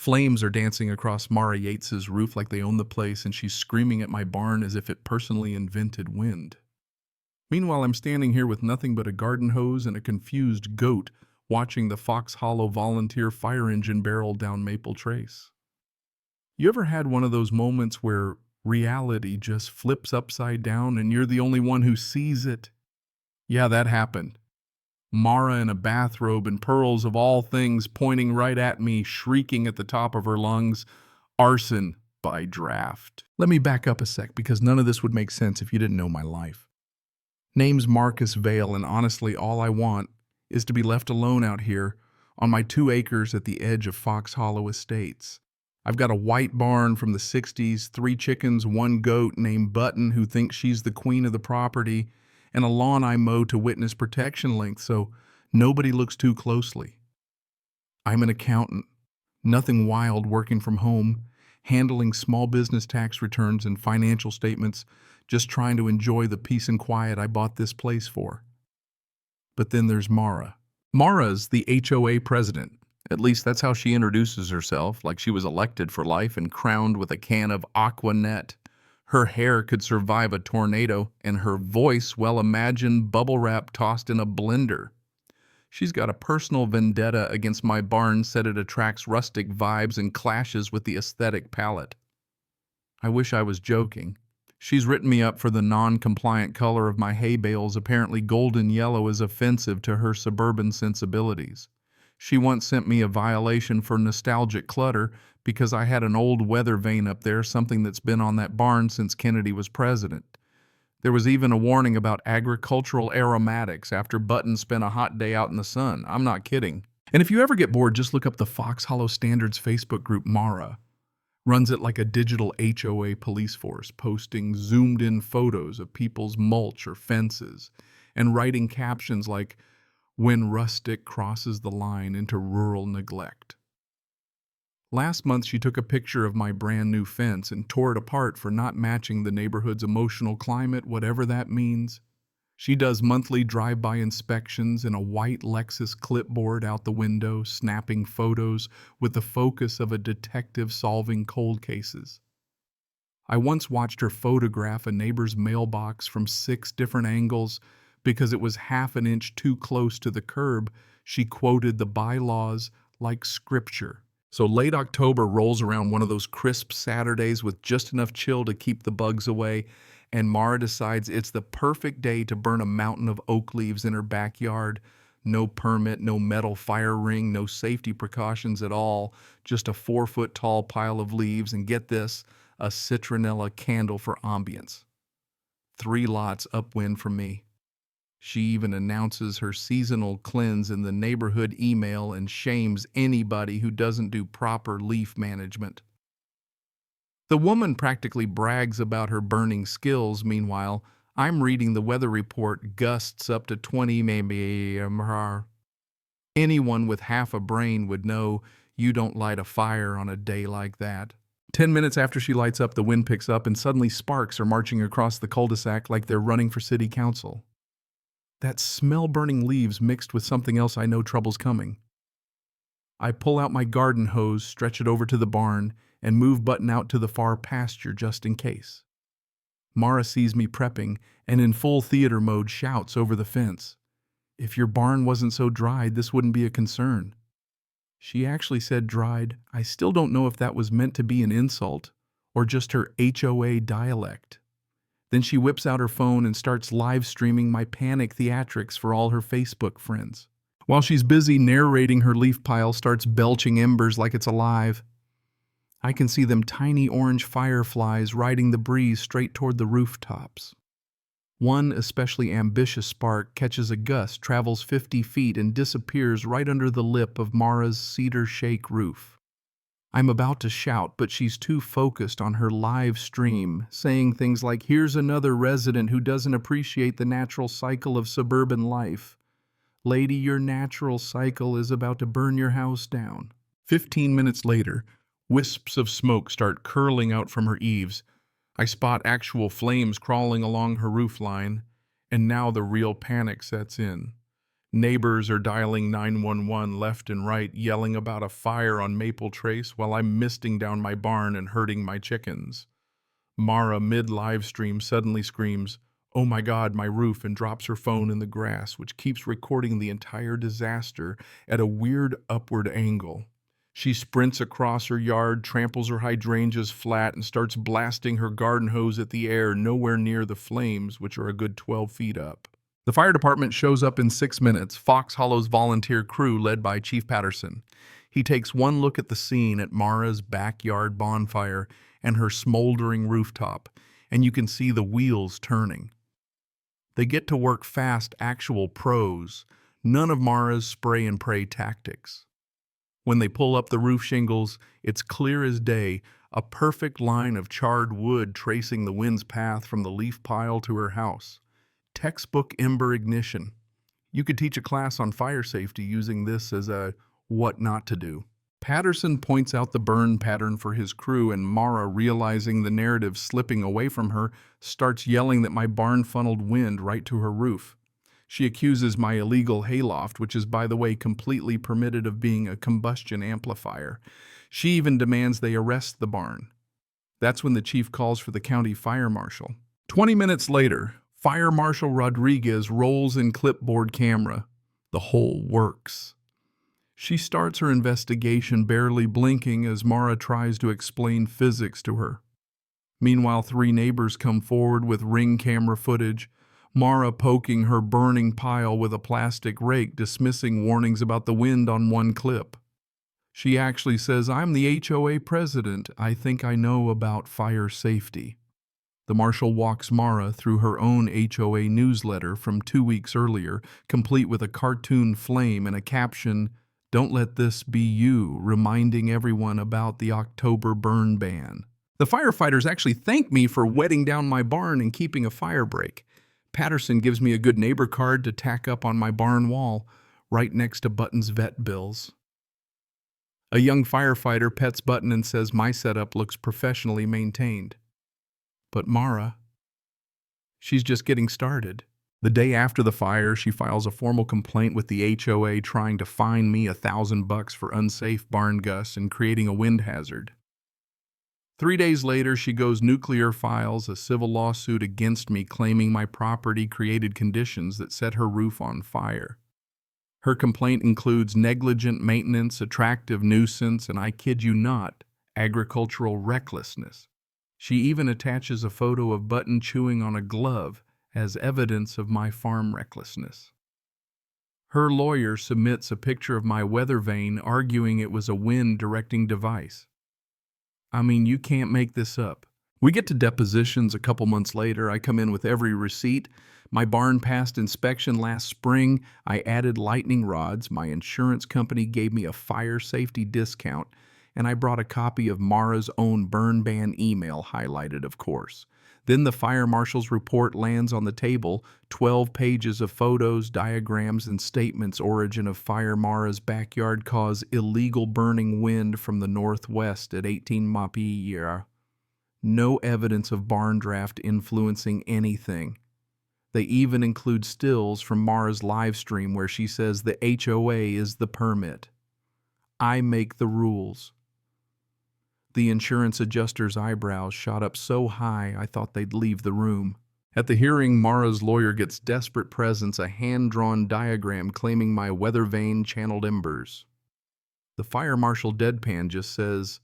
Flames are dancing across Mara Yates's roof like they own the place, and she's screaming at my barn as if it personally invented wind. Meanwhile, I'm standing here with nothing but a garden hose and a confused goat watching the Fox Hollow volunteer fire engine barrel down Maple Trace. You ever had one of those moments where reality just flips upside down and you're the only one who sees it? Yeah, that happened. Mara in a bathrobe and pearls of all things pointing right at me, shrieking at the top of her lungs, "Arson by draft." Let me back up a sec because none of this would make sense if you didn't know my life. Name's Marcus Vale, and honestly all I want is to be left alone out here on my 2 acres at the edge of Fox Hollow Estates. I've got a white barn from the 60s, 3 chickens, 1 goat named Button who thinks she's the queen of the property, and a lawn I mow to witness protection length so nobody looks too closely. I'm an accountant, nothing wild, working from home, handling small business tax returns and financial statements, just trying to enjoy the peace and quiet I bought this place for. But then there's Mara. Mara's the HOA president. At least that's how she introduces herself, like she was elected for life and crowned with a can of Aqua Net. Her hair could survive a tornado, and her voice, well, imagine bubble wrap tossed in a blender. She's got a personal vendetta against my barn, said it attracts rustic vibes and clashes with the aesthetic palette. I wish I was joking. She's written me up for the non-compliant color of my hay bales. Apparently golden yellow is offensive to her suburban sensibilities. She once sent me a violation for nostalgic clutter because I had an old weather vane up there, something that's been on that barn since Kennedy was president. There was even a warning about agricultural aromatics after Button spent a hot day out in the sun. I'm not kidding. And if you ever get bored, just look up the Fox Hollow Standards Facebook group. Mara runs it like a digital HOA police force, posting zoomed-in photos of people's mulch or fences and writing captions like, "When rustic crosses the line into rural neglect." Last month, she took a picture of my brand new fence and tore it apart for not matching the neighborhood's emotional climate, whatever that means. She does monthly drive-by inspections in a white Lexus clipboard out the window, snapping photos with the focus of a detective solving cold cases. I once watched her photograph a neighbor's mailbox from 6 different angles because it was half an inch too close to the curb. She quoted the bylaws like scripture. So late October rolls around, one of those crisp Saturdays with just enough chill to keep the bugs away, and Mara decides it's the perfect day to burn a mountain of oak leaves in her backyard. No permit, no metal fire ring, no safety precautions at all, just a 4-foot-tall pile of leaves, and get this, a citronella candle for ambience. 3 lots upwind from me. She even announces her seasonal cleanse in the neighborhood email and shames anybody who doesn't do proper leaf management. The woman practically brags about her burning skills. Meanwhile, I'm reading the weather report, gusts up to 20 maybe. Anyone with half a brain would know you don't light a fire on a day like that. 10 minutes after she lights up, the wind picks up and suddenly sparks are marching across the cul-de-sac like they're running for city council. That smell, burning leaves mixed with something else, I know trouble's coming. I pull out my garden hose, stretch it over to the barn, and move Button out to the far pasture just in case. Mara sees me prepping and in full theater mode shouts over the fence, "If your barn wasn't so dried, this wouldn't be a concern." She actually said dried. I still don't know if that was meant to be an insult or just her HOA dialect. Then she whips out her phone and starts live streaming my panic theatrics for all her Facebook friends. While she's busy narrating, her leaf pile starts belching embers like it's alive. I can see them tiny orange fireflies riding the breeze straight toward the rooftops. One especially ambitious spark catches a gust, travels 50 feet, and disappears right under the lip of Mara's cedar shake roof. I'm about to shout, but she's too focused on her live stream, saying things like, "Here's another resident who doesn't appreciate the natural cycle of suburban life. Lady, your natural cycle is about to burn your house down." 15 minutes later, wisps of smoke start curling out from her eaves. I spot actual flames crawling along her roof line, and now the real panic sets in. Neighbors are dialing 911 left and right, yelling about a fire on Maple Trace while I'm misting down my barn and herding my chickens. Mara, mid-live stream, suddenly screams, "Oh my God, my roof," and drops her phone in the grass, which keeps recording the entire disaster at a weird upward angle. She sprints across her yard, tramples her hydrangeas flat, and starts blasting her garden hose at the air, nowhere near the flames, which are a good 12 feet up. The fire department shows up in 6 minutes, Fox Hollow's volunteer crew led by Chief Patterson. He takes one look at the scene at Mara's backyard bonfire and her smoldering rooftop, and you can see the wheels turning. They get to work fast, actual pros, none of Mara's spray and pray tactics. When they pull up the roof shingles, it's clear as day, a perfect line of charred wood tracing the wind's path from the leaf pile to her house. Textbook ember ignition. You could teach a class on fire safety using this as a what not to do. Patterson points out the burn pattern for his crew, and Mara, realizing the narrative slipping away from her, starts yelling that my barn funneled wind right to her roof. She accuses my illegal hayloft, which is, by the way, completely permitted, of being a combustion amplifier. She even demands they arrest the barn. That's when the chief calls for the county fire marshal. 20 minutes later, Fire Marshal Rodriguez rolls in clipboard camera. The whole works. She starts her investigation, barely blinking as Mara tries to explain physics to her. Meanwhile, 3 neighbors come forward with ring camera footage, Mara poking her burning pile with a plastic rake, dismissing warnings about the wind on one clip. She actually says, "I'm the HOA president. I think I know about fire safety." The marshal walks Mara through her own HOA newsletter from 2 weeks earlier, complete with a cartoon flame and a caption, "Don't let this be you," reminding everyone about the October burn ban. The firefighters actually thank me for wetting down my barn and keeping a fire break. Patterson gives me a good neighbor card to tack up on my barn wall, right next to Button's vet bills. A young firefighter pets Button and says my setup looks professionally maintained. But Mara, she's just getting started. The day after the fire, she files a formal complaint with the HOA, trying to fine me $1,000 for unsafe barn gusts and creating a wind hazard. 3 days later, she goes nuclear, files a civil lawsuit against me, claiming my property created conditions that set her roof on fire. Her complaint includes negligent maintenance, attractive nuisance, and I kid you not, agricultural recklessness. She even attaches a photo of Button chewing on a glove as evidence of my farm recklessness. Her lawyer submits a picture of my weather vane, arguing it was a wind directing device. I mean, you can't make this up. We get to depositions a couple months later. I come in with every receipt. My barn passed inspection last spring. I added lightning rods. My insurance company gave me a fire safety discount. And I brought a copy of Mara's own burn ban email, highlighted, of course. Then the fire marshal's report lands on the table, 12 pages of photos, diagrams, and statements. Origin of fire: Mara's backyard cause illegal burning wind from the northwest at 18 mph. No evidence of barn draft influencing anything. They even include stills from Mara's live stream where she says the HOA is the permit. I make the rules. The insurance adjuster's eyebrows shot up so high I thought they'd leave the room. At the hearing, Mara's lawyer gets desperate presents, a hand-drawn diagram claiming my weather vane channeled embers. The fire marshal deadpan just says,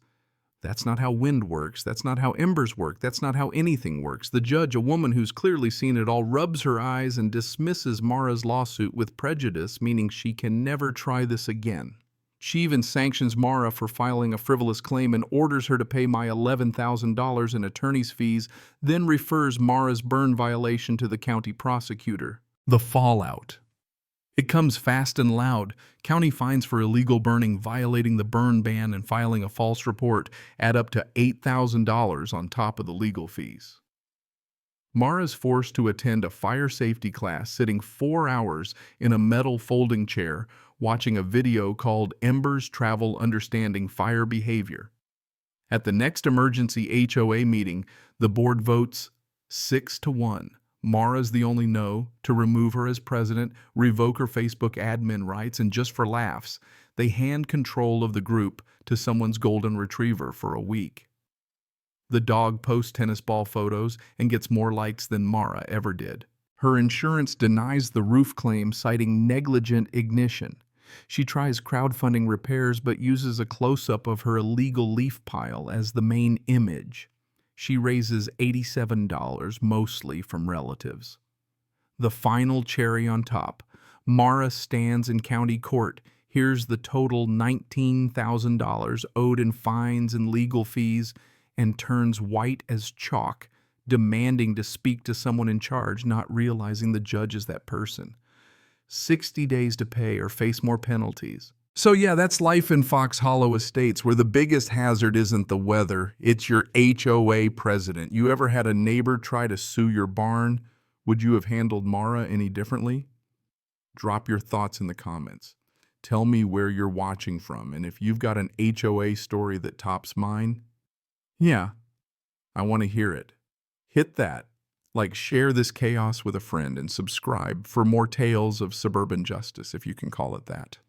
"That's not how wind works, that's not how embers work, that's not how anything works." The judge, a woman who's clearly seen it all, rubs her eyes and dismisses Mara's lawsuit with prejudice, meaning she can never try this again. She even sanctions Mara for filing a frivolous claim and orders her to pay my $11,000 in attorney's fees, then refers Mara's burn violation to the county prosecutor. The fallout. It comes fast and loud. County fines for illegal burning, violating the burn ban, and filing a false report add up to $8,000 on top of the legal fees. Mara's forced to attend a fire safety class, sitting 4 hours in a metal folding chair, watching a video called "Embers Travel Understanding Fire Behavior." At the next emergency HOA meeting, the board votes 6-1. Mara's the only no to remove her as president, revoke her Facebook admin rights, and just for laughs, they hand control of the group to someone's golden retriever for a week. The dog posts tennis ball photos and gets more likes than Mara ever did. Her insurance denies the roof claim, citing negligent ignition. She tries crowdfunding repairs but uses a close-up of her illegal leaf pile as the main image. She raises $87, mostly from relatives. The final cherry on top, Mara stands in county court. Here's the total $19,000 owed in fines and legal fees, and turns white as chalk, demanding to speak to someone in charge, not realizing the judge is that person. 60 days to pay or face more penalties. So yeah, that's life in Fox Hollow Estates, where the biggest hazard isn't the weather, it's your HOA president. You ever had a neighbor try to sue your barn? Would you have handled Mara any differently? Drop your thoughts in the comments. Tell me where you're watching from, and if you've got an HOA story that tops mine, yeah, I want to hear it. Hit that, share this chaos with a friend, and subscribe for more tales of suburban justice, if you can call it that.